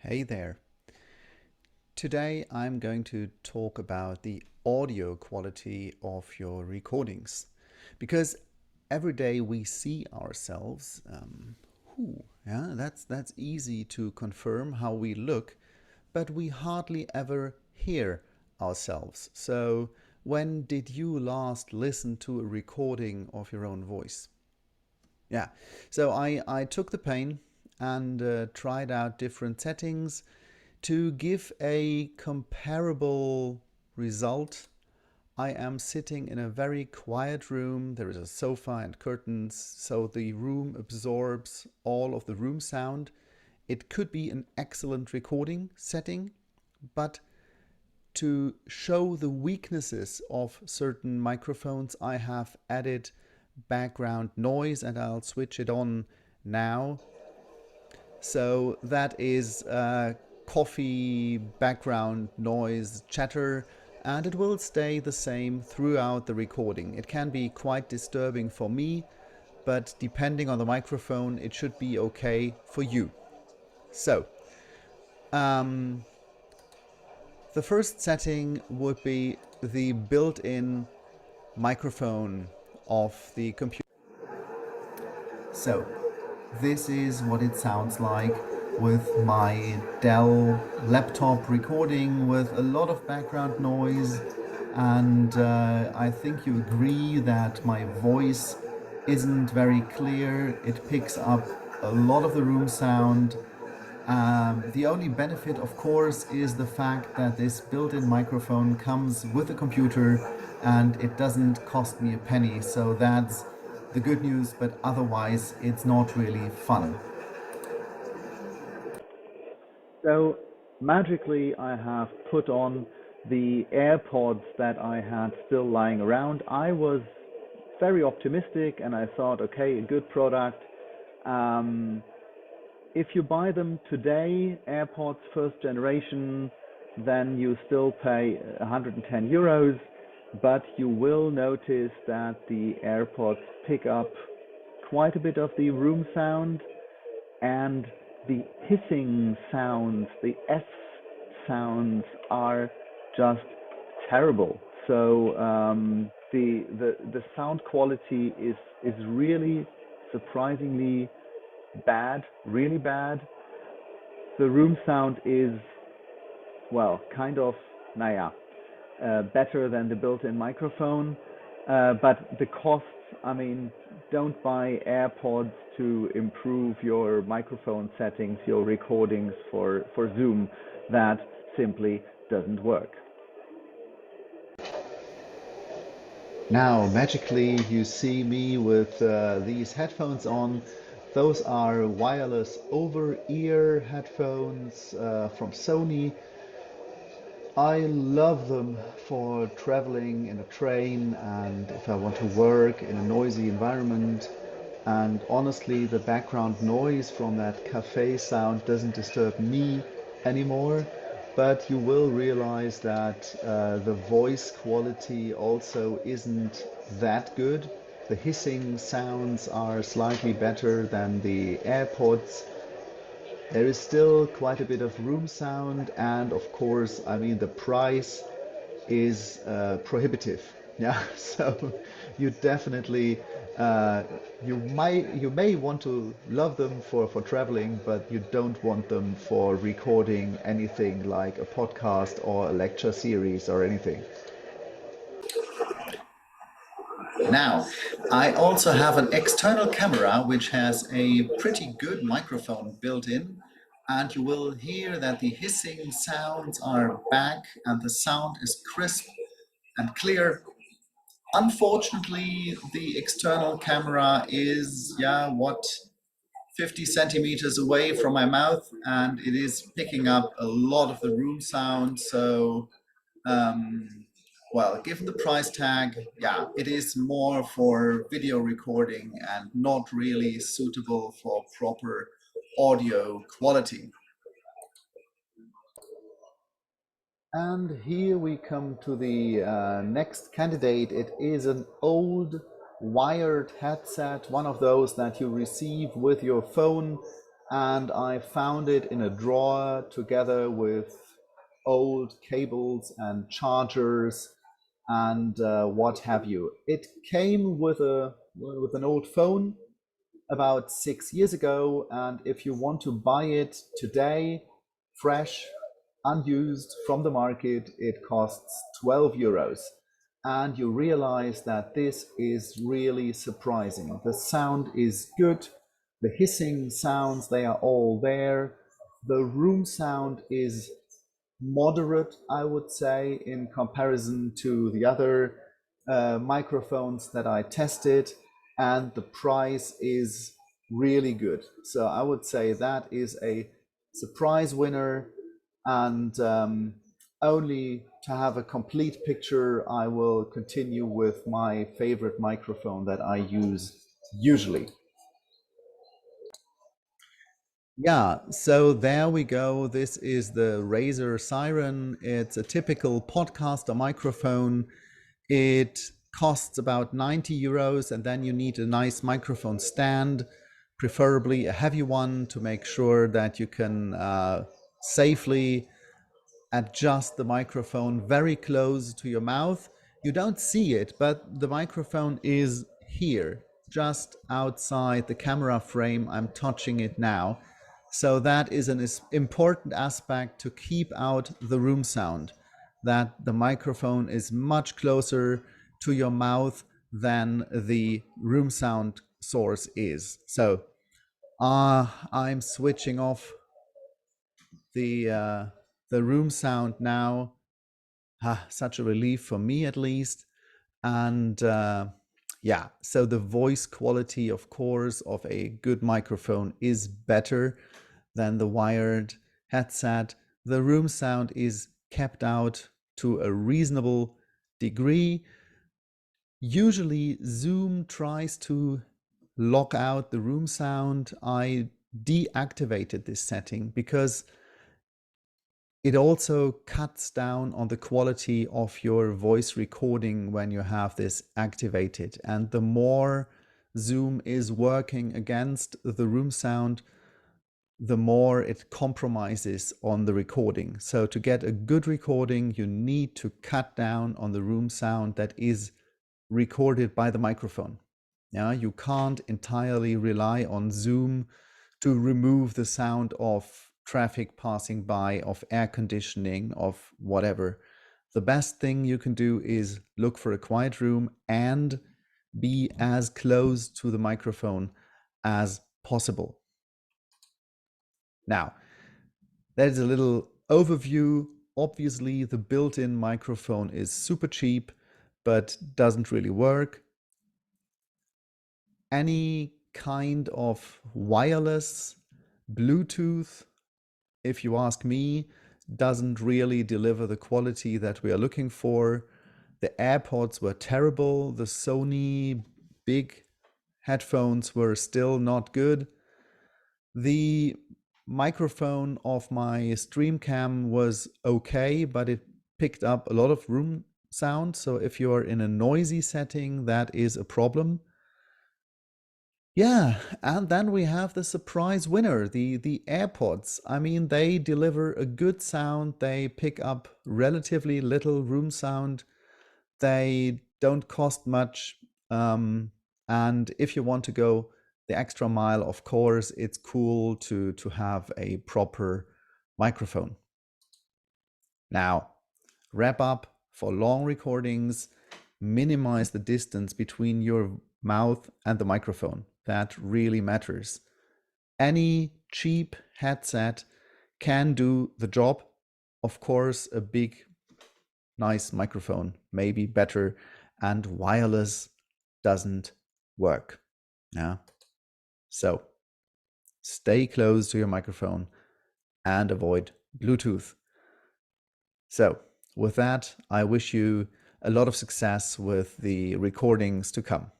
Hey there. Today I'm going to talk about the audio quality of your recordings because every day we see ourselves. That's easy to confirm how we look, but we hardly ever hear ourselves. So, when did you last listen to a recording of your own voice? Yeah, so I took the pain and tried out different settings to give a comparable result. I am sitting in a very quiet room. There is a sofa and curtains, so the room absorbs all of the room sound. It could be an excellent recording setting, but to show the weaknesses of certain microphones, I have added background noise and I'll switch it on now. So that is coffee background noise chatter, and it will stay the same throughout the recording. It can be quite disturbing for me, but depending on the microphone, it should be okay for you. So, um, the first setting would be the built-in microphone of the computer. So, this is what it sounds like with my Dell laptop recording with a lot of background noise. And I think you agree that my voice isn't very clear. It picks up a lot of the room sound. The only benefit, of course, is the fact that this built-in microphone comes with a computer and it doesn't cost me a penny. So that's the good news, but otherwise it's not really fun. So magically, I have put on the AirPods that I had still lying around. I was very optimistic and I thought, okay, a good product. Um, if you buy them today, AirPods first generation, then you still pay 110 euros, but you will notice that the AirPods pick up quite a bit of the room sound, and the hissing sounds, the S sounds are just terrible. So the sound quality is really surprisingly bad, really bad. The room sound is, well, kind of, naja, better than the built-in microphone, but the costs, I mean, don't buy AirPods to improve your microphone settings, your recordings for Zoom. That simply doesn't work. Now, magically, you see me with these headphones on. Those are wireless over-ear headphones from Sony. I love them for traveling in a train and if I want to work in a noisy environment. And honestly, the background noise from that cafe sound doesn't disturb me anymore. But you will realize that the voice quality also isn't that good. The hissing sounds are slightly better than the AirPods. There is still quite a bit of room sound, and of course, I mean, the price is prohibitive. Yeah, so you definitely you may want to love them for traveling, but you don't want them for recording anything like a podcast or a lecture series or anything. Now, I also have an external camera which has a pretty good microphone built in, and you will hear that the hissing sounds are back and the sound is crisp and clear. Unfortunately, the external camera is, yeah, what, 50 centimeters away from my mouth, and it is picking up a lot of the room sound. So um, well, given the price tag, yeah, it is more for video recording and not really suitable for proper audio quality. And here we come to the next candidate. It is an old wired headset, one of those that you receive with your phone. and I found it in a drawer together with old cables and chargers and what have you. It came with an old phone about 6 years ago, and if you want to buy it today, fresh, unused from the market, it costs 12 euros. And you realize that this is really surprising. The sound is good, the hissing sounds, they are all there. The room sound is moderate, I would say, in comparison to the other microphones that I tested, and the price is really good. So I would say that is a surprise winner, and only to have a complete picture, I will continue with my favorite microphone that I use usually. Yeah, so there we go. This is the Razer Siren. It's a typical podcaster microphone. It costs about 90 euros, and then you need a nice microphone stand, preferably a heavy one, to make sure that you can safely adjust the microphone very close to your mouth. You don't see it, but the microphone is here, just outside the camera frame. I'm touching it now. So that is an important aspect to keep out the room sound, that the microphone is much closer to your mouth than the room sound source is. So I'm switching off the room sound now. Such a relief for me, at least. And yeah, so the voice quality, of course, of a good microphone is better than the wired headset. The room sound is kept out to a reasonable degree. Usually Zoom tries to lock out the room sound. I deactivated this setting because it also cuts down on the quality of your voice recording when you have this activated. And the more Zoom is working against the room sound, the more it compromises on the recording. So to get a good recording, you need to cut down on the room sound that is recorded by the microphone. Yeah, you can't entirely rely on Zoom to remove the sound of traffic passing by, of air conditioning, of whatever. The best thing you can do is look for a quiet room and be as close to the microphone as possible. Now, there's a little overview. Obviously, the built-in microphone is super cheap, but doesn't really work. Any kind of wireless Bluetooth, if you ask me, doesn't really deliver the quality that we are looking for. The AirPods were terrible. The Sony big headphones were still not good. The microphone of my StreamCam was okay, but it picked up a lot of room sound. So if you're in a noisy setting, that is a problem. Yeah, and then we have the surprise winner, the AirPods. I mean, they deliver a good sound. They pick up relatively little room sound. They don't cost much. And if you want to go the extra mile, of course, it's cool to have a proper microphone. Now, wrap up for long recordings, minimize the distance between your mouth and the microphone. That really matters. Any cheap headset can do the job. Of course, a big, nice microphone may be better, and wireless doesn't work. Yeah. So stay close to your microphone and avoid Bluetooth. So with that, I wish you a lot of success with the recordings to come.